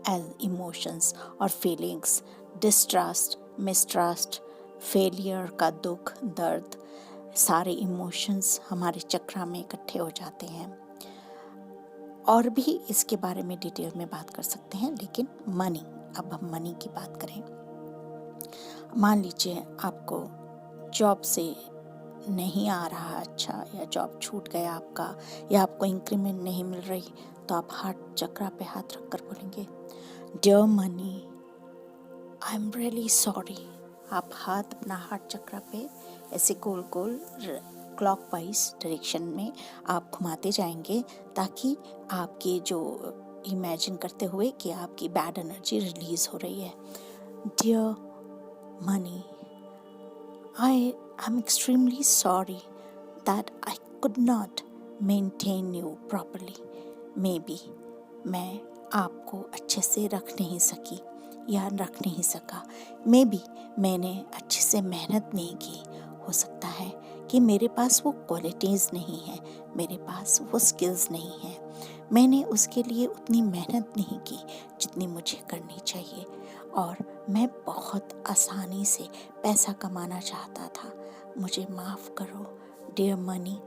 As emotions और feelings, distrust, mistrust, failure का दुख, दर्द, सारे इमोशंस हमारे चक्रा में इकट्ठे हो जाते हैं। और भी इसके बारे में डिटेल में बात कर सकते हैं, लेकिन मनी, अब हम मनी की बात करें। मान लीजिए आपको जॉब से नहीं आ रहा अच्छा, या जॉब छूट गया आपका, या आपको इंक्रीमेंट नहीं मिल रही, तो आप हार्ट चक्रा पे हाथ रख कर बोलेंगे, dear money, I am really sorry. आप हाथ अपना हार्ट चक्रा पे ऐसे गोल गोल क्लॉकवाइज डायरेक्शन में आप घुमाते जाएंगे, ताकि आपके जो इमेजिन करते हुए कि आपकी बैड एनर्जी रिलीज हो रही है। Dear money, I am extremely sorry that I could not maintain you properly. Maybe मैं आपको अच्छे से रख नहीं सकी या रख नहीं सका। Maybe मैंने अच्छे से मेहनत नहीं की। हो सकता है कि मेरे पास वो क्वालिटीज़ नहीं है, मेरे पास वो स्किल्स नहीं है, मैंने उसके लिए उतनी मेहनत नहीं की जितनी मुझे करनी चाहिए, और मैं बहुत आसानी से पैसा कमाना चाहता था। मुझे माफ़ करो डियर मनी।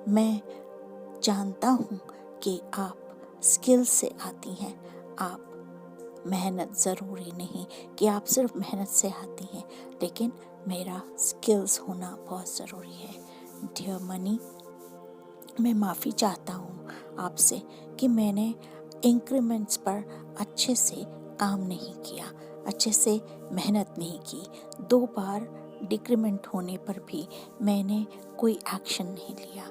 मैं जानता हूँ कि आप स्किल से आती हैं, आप मेहनत ज़रूरी नहीं कि आप सिर्फ मेहनत से आती हैं, लेकिन मेरा स्किल्स होना बहुत ज़रूरी है। डियर मनी, मैं माफ़ी चाहता हूँ आपसे कि मैंने इंक्रीमेंट्स पर अच्छे से काम नहीं किया, अच्छे से मेहनत नहीं की। 2 बार डिक्रीमेंट होने पर भी मैंने कोई एक्शन नहीं लिया।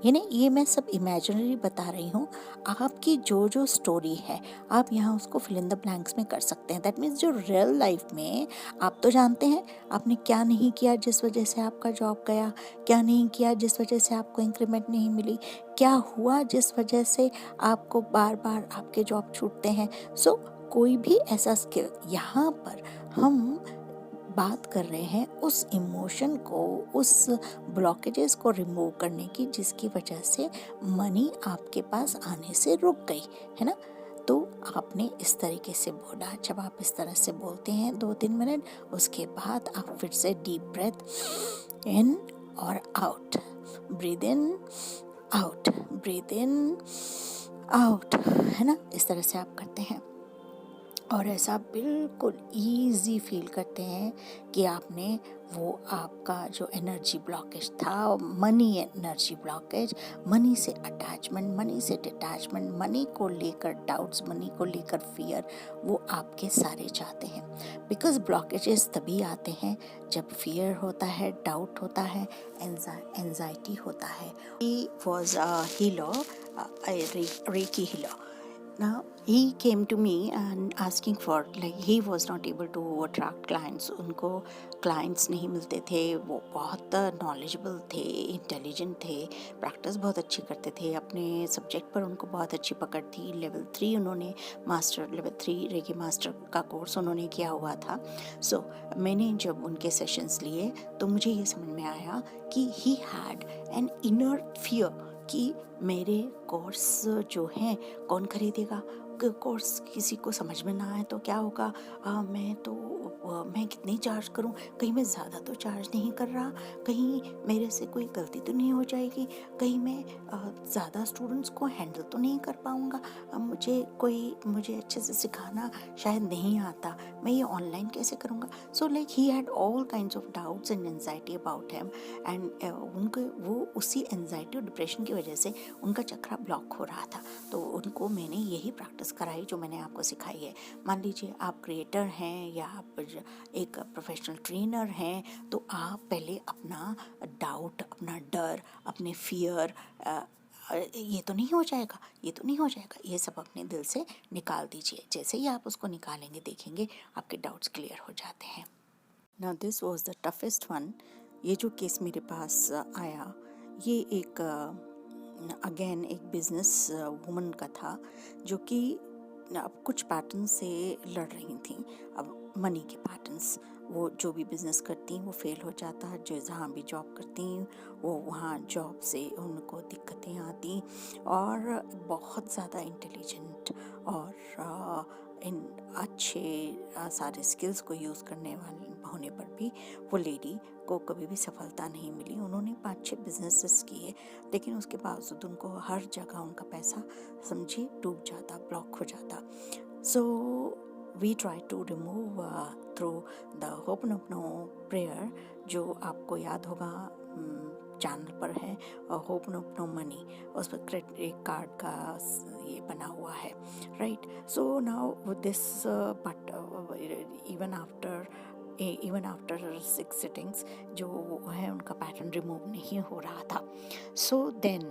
यानी ये मैं सब इमेजिनरी बता रही हूँ। आपकी जो जो स्टोरी है आप यहाँ उसको फिल इन द ब्लैंक्स में कर सकते हैं। दैट मीन्स जो रियल लाइफ में आप तो जानते हैं आपने क्या नहीं किया जिस वजह से आपका जॉब गया, क्या नहीं किया जिस वजह से आपको इंक्रीमेंट नहीं मिली, क्या हुआ जिस वजह से आपको बार बार आपके जॉब छूटते हैं। सो कोई भी ऐसा स्किल, यहाँ पर हम बात कर रहे हैं उस इमोशन को, उस ब्लॉकेजेस को रिमूव करने की जिसकी वजह से मनी आपके पास आने से रुक गई है ना। तो आपने इस तरीके से बोला। जब आप इस तरह से बोलते हैं 2-3 मिनट, उसके बाद आप फिर से डीप ब्रेथ इन और out, breathe in out, breathe in out, है ना। इस तरह से आप करते हैं और ऐसा बिल्कुल ईजी फील करते हैं कि आपने वो आपका जो एनर्जी ब्लॉकेज था, मनी एनर्जी ब्लॉकेज, मनी से अटैचमेंट, मनी से डिटैचमेंट, मनी को लेकर डाउट्स, मनी को लेकर फियर, वो आपके सारे जाते हैं। बिकॉज ब्लॉकेजेस तभी आते हैं जब फियर होता है, डाउट होता है, एंजाइटी होता है। He was a healer, recce healer. Now he came to me and asking for, like, he was not able to attract clients. उनको clients नहीं मिलते थे। वो बहुत knowledgeable थे, intelligent थे, प्रैक्टिस बहुत अच्छी करते थे, अपने सब्जेक्ट पर उनको बहुत अच्छी पकड़ थी। लेवल 3 उन्होंने लेवल 3 रेकी मास्टर का कोर्स उन्होंने किया हुआ था। सो मैंने जब उनके सेशंस लिए तो मुझे ये समझ में आया कि he had an inner fear कि मेरे कोर्स जो हैं कौन खरीदेगा, कोर्स किसी को समझ में ना आए तो क्या होगा, मैं कितनी चार्ज करूं, कहीं मैं ज़्यादा तो चार्ज नहीं कर रहा, कहीं मेरे से कोई गलती तो नहीं हो जाएगी, कहीं मैं ज़्यादा स्टूडेंट्स को हैंडल तो नहीं कर पाऊंगा, मुझे अच्छे से सिखाना शायद नहीं आता, मैं ये ऑनलाइन कैसे करूँगा। So like he had all kinds of doubts and anxiety about him, and उनको वो उसी एंजाइटी और डिप्रेशन की वजह से उनका चक्रा ब्लॉक हो रहा था। तो उनको मैंने यही प्रैक्टिस कराई जो मैंने आपको सिखाई है। मान लीजिए आप क्रिएटर हैं या आप एक प्रोफेशनल ट्रेनर हैं, तो आप पहले अपना डाउट, अपना डर, अपने फियर, ये तो नहीं हो जाएगा, ये तो नहीं हो जाएगा, ये सब अपने दिल से निकाल दीजिए। जैसे ही आप उसको निकालेंगे देखेंगे आपके डाउट्स क्लियर हो जाते हैं। Now this was the toughest one. ये जो केस मेरे पास आया, ये एक अगेन एक बिजनेस वुमन का था जो कि अब कुछ पैटर्न से लड़ रही थी। अब मनी के पैटर्न्स, वो जो भी बिज़नेस करती वो फेल हो जाता, जो जहाँ भी जॉब करती वो वहाँ जॉब से उनको दिक्कतें आती, और बहुत ज़्यादा इंटेलिजेंट और इन अच्छे सारे स्किल्स को यूज़ करने वाले होने पर भी वो लेडी को कभी भी सफलता नहीं मिली। उन्होंने 5-6 बिजनेसेस किए, लेकिन उसके बावजूद उनको हर जगह उनका पैसा समझिए डूब जाता, ब्लॉक हो जाता। So we try to remove through the ho'oponopono prayer, जो आपको याद होगा चैनल पर है, होपनोपनो मनी, उस पर क्रेडिट कार्ड का ये बना हुआ है, right. So now this but even after 6 sittings जो है उनका पैटर्न रिमूव नहीं हो रहा था। So then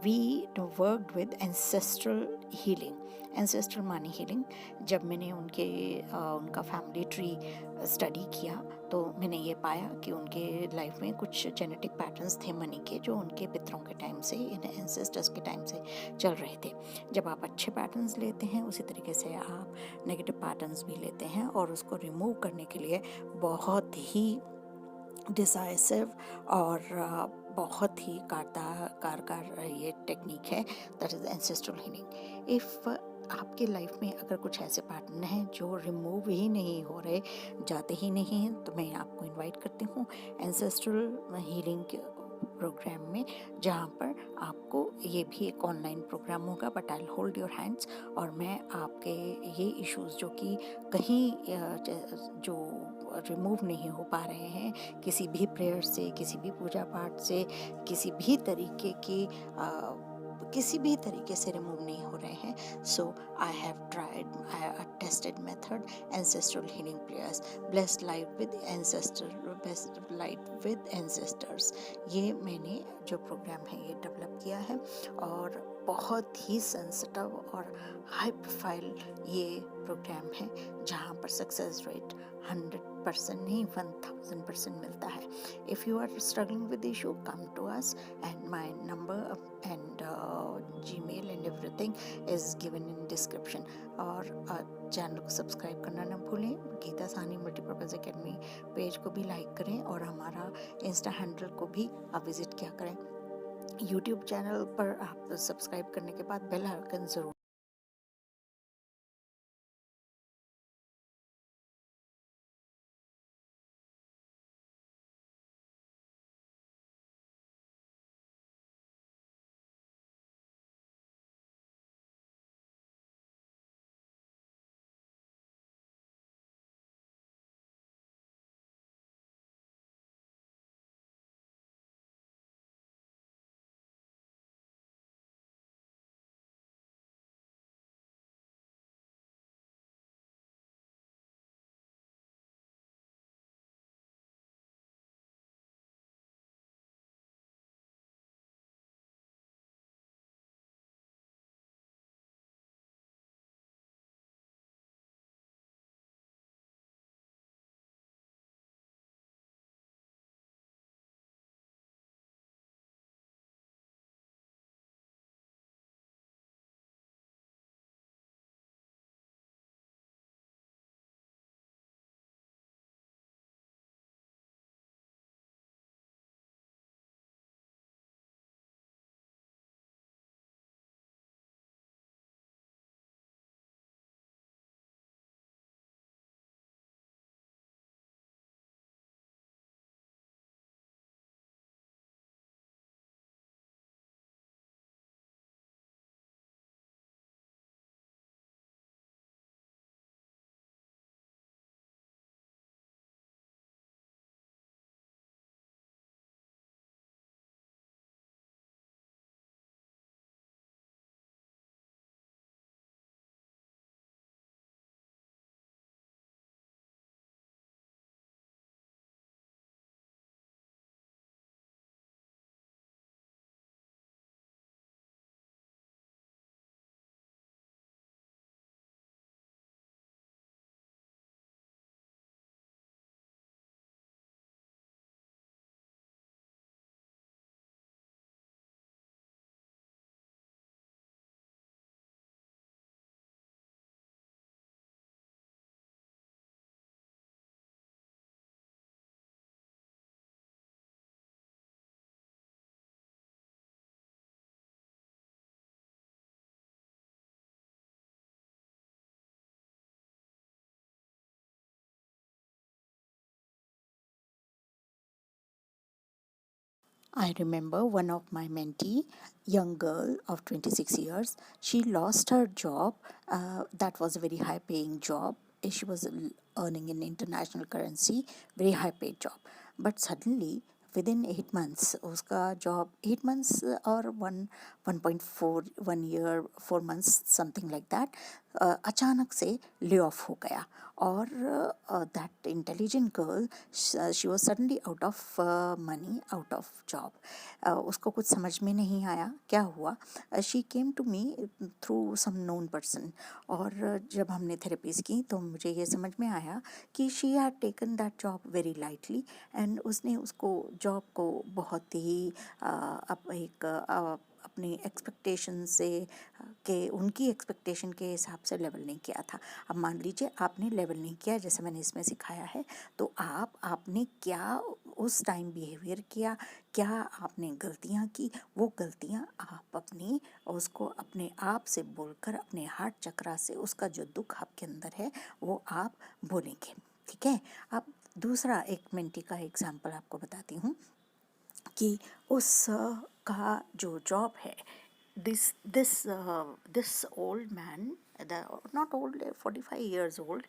we worked with ancestral healing, ancestral money healing. जब मैंने उनका फैमिली ट्री स्टडी किया तो मैंने ये पाया कि उनके लाइफ में कुछ जेनेटिक पैटर्न्स थे मनी के, जो उनके पितरों के टाइम से, इन एंसेस्टर्स के टाइम से चल रहे थे। जब आप अच्छे पैटर्न्स लेते हैं, उसी तरीके से आप नेगेटिव पैटर्न्स भी लेते हैं, और उसको रिमूव करने के लिए बहुत ही डिसाइसिव और बहुत ही कारगर ये टेक्निक है, that is ancestral healing. If आपके लाइफ में अगर कुछ ऐसे पैटर्न हैं जो रिमूव ही नहीं हो रहे, जाते ही नहीं हैं, तो मैं आपको इनवाइट करती हूँ एंसेस्ट्रल हीलिंग के प्रोग्राम में, जहाँ पर आपको, ये भी एक ऑनलाइन प्रोग्राम होगा, but I hold your hands, और मैं आपके ये इश्यूज़ जो कि कहीं जो रिमूव नहीं हो पा रहे हैं किसी भी प्रेयर से, किसी भी पूजा पाठ से, किसी भी तरीके से रिमूव नहीं हो रहे हैं। So I have tried a tested method, ancestral healing prayers, blessed life with ancestors। ये मैंने जो प्रोग्राम है ये डेवलप किया है, और बहुत ही सेंसिटिव और हाई प्रोफाइल ये प्रोग्राम है, जहाँ पर सक्सेस रेट 100% नहीं 1000% मिलता है। If you are struggling with issue, come to us, and my number and Gmail and everything is given in description. और चैनल को सब्सक्राइब करना ना भूलें, Geeta Sahni multipurpose academy page को भी लाइक करें, और हमारा इंस्टा हैंडल को भी आप विज़िट किया करें। यूट्यूब चैनल पर आप सब्सक्राइब करने के बाद बेल आइकन ज़रूर I remember one of my mentee, young girl of 26 years, she lost her job. That was a very high paying job. She was earning in international currency, very high paid job. But suddenly, within 8 months, उसका job 8 months or 1.4 1 year 4 months something like that, अचानक से lay off हो गया. और that intelligent girl, she was suddenly out of money, out of job. उसको कुछ समझ में नहीं आया क्या हुआ. She came to me through some known person. और जब हमने थेरेपीज की तो मुझे ये समझ में आया कि she had taken that job very lightly, and उसने उसको जॉब को बहुत ही अपनी एक्सपेक्टेशन से कि उनकी एक्सपेक्टेशन के हिसाब से लेवल नहीं किया था. अब मान लीजिए आपने लेवल नहीं किया जैसे मैंने इसमें सिखाया है, तो आपने क्या उस टाइम बिहेवियर किया, क्या आपने गलतियाँ की, वो गलतियाँ आप अपनी उसको अपने आप से बोलकर अपने हार्ट चक्रा से उसका जो दुख आपके अंदर है वो आप बोलेंगे. ठीक है. अब दूसरा एक मेंटी का एग्जाम्पल आपको बताती हूँ कि उस का जो जॉब है, this old man, not old, 45 years old,